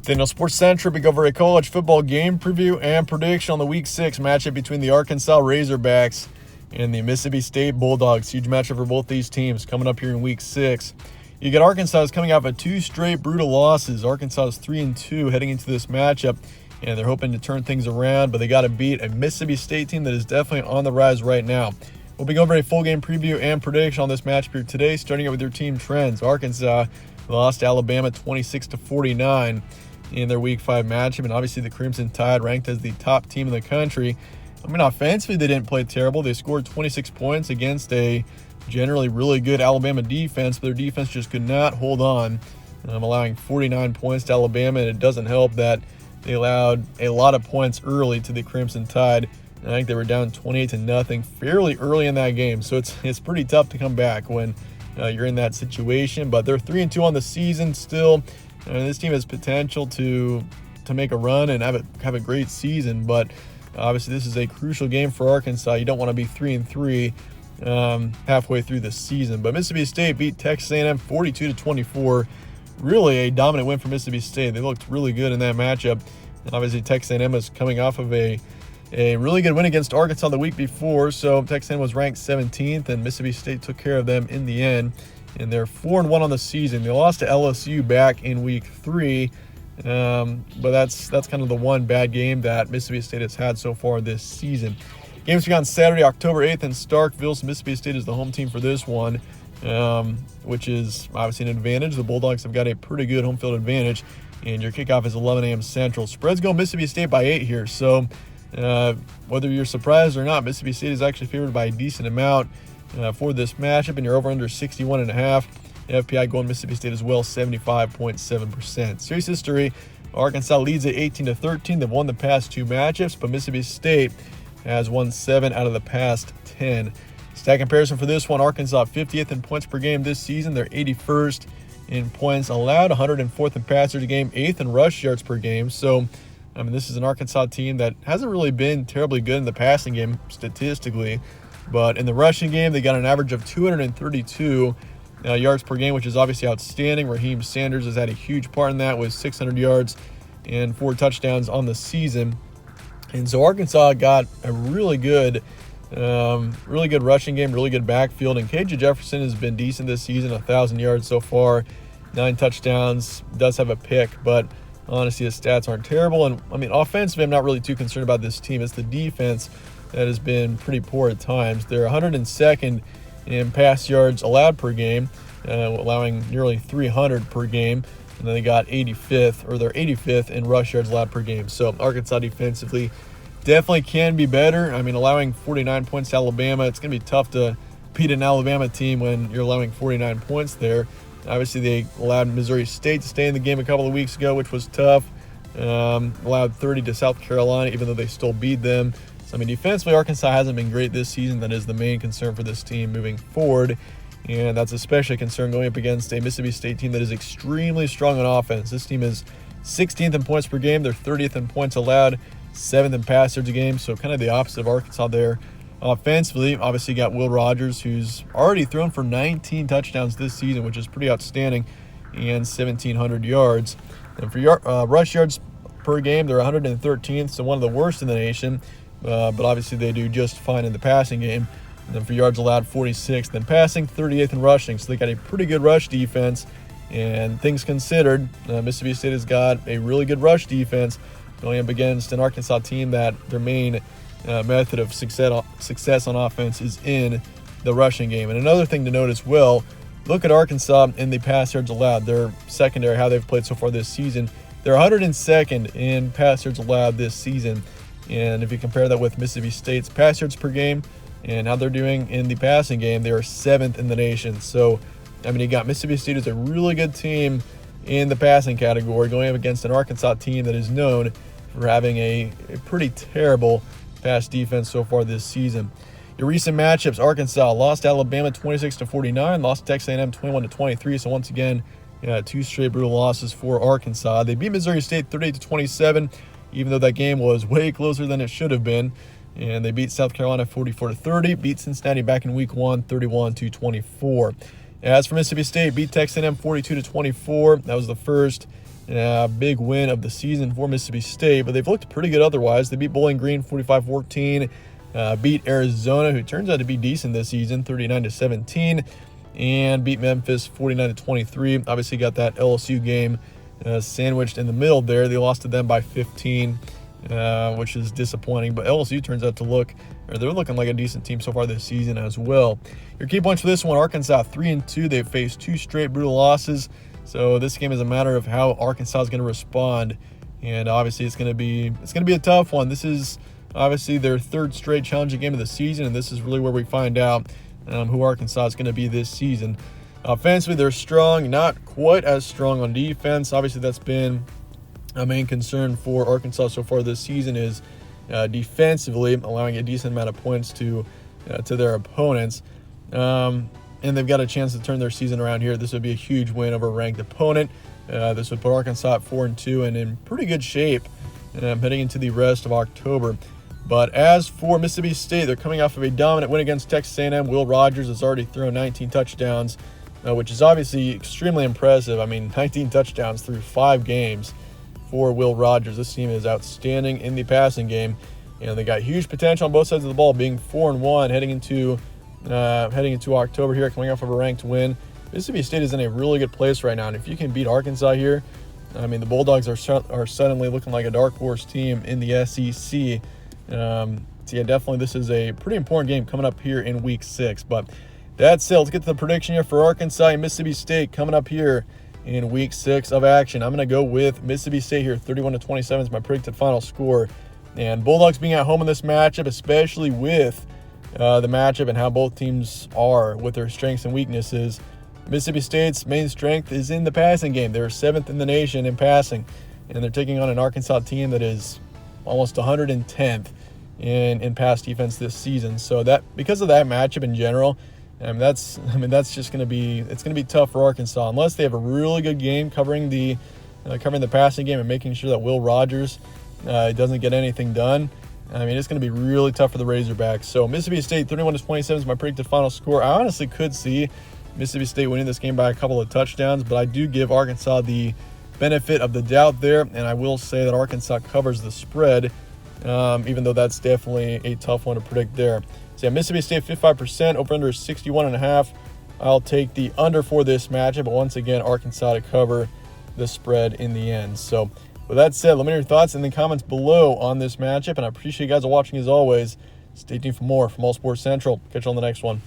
Daniel Sports Center, we go over a college football game preview and prediction on the Week 6 matchup between the Arkansas Razorbacks and the Mississippi State Bulldogs. Huge matchup for both these teams coming up here in Week 6. You get Arkansas is coming off of 2 straight brutal losses. Arkansas is 3-2 heading into this matchup, and they're hoping to turn things around, but they got to beat a Mississippi State team that is definitely on the rise right now. We'll be going over a full game preview and prediction on this matchup here today, starting out with your team trends. Arkansas lost to Alabama 26-49 in their Week 5 matchup, and obviously the Crimson Tide ranked as the top team in the country. I mean, offensively, they didn't play terrible. They scored 26 points against a generally really good Alabama defense, but their defense just could not hold on, allowing 49 points to Alabama, and it doesn't help that they allowed a lot of points early to the Crimson Tide. I think they were down 28-0 fairly early in that game, so it's pretty tough to come back when you're in that situation. But they're 3-2 on the season still. This team has potential to make a run and have a great season, but obviously this is a crucial game for Arkansas. You don't want to be 3-3 halfway through the season. But Mississippi State beat Texas A&M 42-24. Really a dominant win for Mississippi State. They looked really good in that matchup. And obviously Texas A&M is coming off of a really good win against Arkansas the week before, so Texas A&M was ranked 17th, and Mississippi State took care of them in the end. And they're 4-1 on the season. They lost to LSU back in Week 3, but that's kind of the one bad game that Mississippi State has had so far this season. Games to be on Saturday, October 8th in Starkville. So Mississippi State is the home team for this one, which is obviously an advantage. The Bulldogs have got a pretty good home field advantage, and your kickoff is 11 a.m. Central. Spreads go Mississippi State by 8 here, so whether you're surprised or not, Mississippi State is actually favored by a decent amount for this matchup, and you're over under 61.5. FPI going Mississippi State as well, 75.7%. Series history, Arkansas leads at 18-13. They've won the past 2 matchups, but Mississippi State has won 7 out of the past 10. Stat comparison for this one, Arkansas 50th in points per game this season. They're 81st in points allowed, 104th in pass yards per game, 8th in rush yards per game. So, I mean, this is an Arkansas team that hasn't really been terribly good in the passing game statistically, but in the rushing game, they got an average of 232 yards per game, which is obviously outstanding. Raheem Sanders has had a huge part in that with 600 yards and 4 touchdowns on the season. And so Arkansas got a really good rushing game, really good backfield. And KJ Jefferson has been decent this season, 1,000 yards so far, 9 touchdowns, does have a pick, but honestly, his stats aren't terrible. And, I mean, offensively, I'm not really too concerned about this team. It's the defense that has been pretty poor at times. They're 102nd in pass yards allowed per game, allowing nearly 300 per game. And then they got they're 85th in rush yards allowed per game. So Arkansas defensively definitely can be better. I mean, allowing 49 points to Alabama, it's going to be tough to beat an Alabama team when you're allowing 49 points there. Obviously, they allowed Missouri State to stay in the game a couple of weeks ago, which was tough. Allowed 30 to South Carolina, even though they still beat them. So, I mean, defensively, Arkansas hasn't been great this season. That is the main concern for this team moving forward. And that's especially a concern going up against a Mississippi State team that is extremely strong on offense. This team is 16th in points per game. They're 30th in points allowed, 7th in pass yards a game. So kind of the opposite of Arkansas there. Offensively, obviously you got Will Rogers, who's already thrown for 19 touchdowns this season, which is pretty outstanding, and 1,700 yards. And for rush yards per game, they're 113th, so one of the worst in the nation. But obviously they do just fine in the passing game. And then for yards allowed, 46th. Then passing, 38th in rushing. So they got a pretty good rush defense. And things considered, Mississippi State has got a really good rush defense going up against an Arkansas team that their main method of success on offense is in the rushing game. And another thing to note as well, look at Arkansas in the pass yards allowed. Their secondary, how they've played so far this season. They're 102nd in pass yards allowed this season. And if you compare that with Mississippi State's pass yards per game and how they're doing in the passing game, they are 7th in the nation. So, I mean, you got Mississippi State as a really good team in the passing category going up against an Arkansas team that is known for having a pretty terrible pass defense so far this season. Your recent matchups, Arkansas lost to Alabama 26-49, lost to Texas A&M 21-23. So once again, 2 straight brutal losses for Arkansas. They beat Missouri State 38-27, even though that game was way closer than it should have been. And they beat South Carolina 44-30, beat Cincinnati back in Week 1 31-24. As for Mississippi State, beat Texas A&M 42-24. That was the first big win of the season for Mississippi State, but they've looked pretty good otherwise. They beat Bowling Green 45-14, beat Arizona, who turns out to be decent this season, 39-17, and beat Memphis 49-23. Obviously got that LSU game sandwiched in the middle there. They lost to them by 15, which is disappointing, but LSU turns out they're looking like a decent team so far this season as well. Your key points for this one: Arkansas 3-2. They've faced 2 straight brutal losses. So this game is a matter of how Arkansas is going to respond, and obviously it's going to be a tough one. This is obviously their 3rd straight challenging game of the season, and this is really where we find out who Arkansas is going to be this season. Offensively, they're strong, not quite as strong on defense. Obviously, that's been a main concern for Arkansas so far this season, is defensively allowing a decent amount of points to their opponents. And they've got a chance to turn their season around here. This would be a huge win over a ranked opponent. This would put Arkansas at 4-2 and in pretty good shape heading into the rest of October. But as for Mississippi State, they're coming off of a dominant win against Texas A&M. Will Rogers has already thrown 19 touchdowns, which is obviously extremely impressive. I mean, 19 touchdowns through 5 games for Will Rogers. This team is outstanding in the passing game, and they got huge potential on both sides of the ball, being 4-1 heading into October here, coming off of a ranked win. Mississippi State is in a really good place right now, and if you can beat Arkansas here, I mean, the Bulldogs are suddenly looking like a dark horse team in the SEC. So yeah, definitely this is a pretty important game coming up here in week 6. But that's it. Let's get to the prediction here for Arkansas and Mississippi State coming up here in week 6 of action. I'm going to go with Mississippi State here. 31-27 is my predicted final score. And Bulldogs being at home in this matchup, especially with the matchup and how both teams are with their strengths and weaknesses. Mississippi State's main strength is in the passing game. They're 7th in the nation in passing, and they're taking on an Arkansas team that is almost 110th in pass defense this season. So that, because of that matchup in general, that's just going to be tough for Arkansas unless they have a really good game covering the passing game and making sure that Will Rogers doesn't get anything done. I mean, it's going to be really tough for the Razorbacks. So Mississippi State 31-27 is my predicted final score. I honestly could see Mississippi State winning this game by a couple of touchdowns, but I do give Arkansas the benefit of the doubt there, and I will say that Arkansas covers the spread, even though that's definitely a tough one to predict there. So yeah, Mississippi State 55%, over-under is 61.5. I'll take the under for this matchup, but once again, Arkansas to cover the spread in the end. So with that said, let me know your thoughts in the comments below on this matchup, and I appreciate you guys watching as always. Stay tuned for more from All Sports Central. Catch you on the next one.